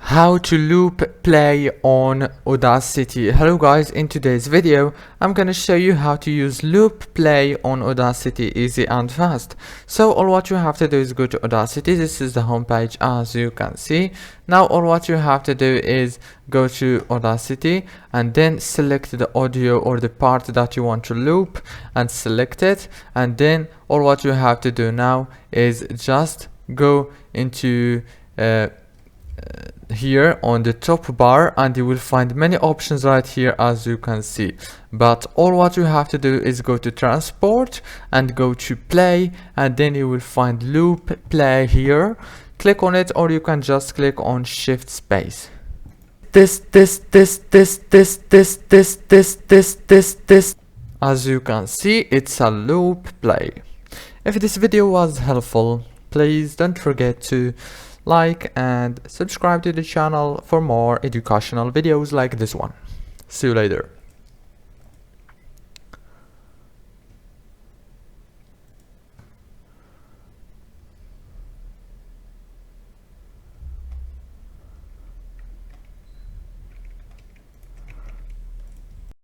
How to loop play on Audacity. Hello guys, in today's video I'm gonna show you how to use loop play on Audacity easy and fast. So all what you have to do is go to Audacity. This is the homepage as you can see. Now all what you have to do is go to Audacity and then select the audio or the part that you want to loop and select it, and then all what you have to do now is just go into here on the top bar, and you will find many options right here as you can see. But all what you have to do is go to transport and go to play, and then you will find loop play here. Click on it, or you can just click on shift space. This as you can see, it's a loop play. If this video was helpful, please don't forget to like and subscribe to the channel for more educational videos like this one. See you later.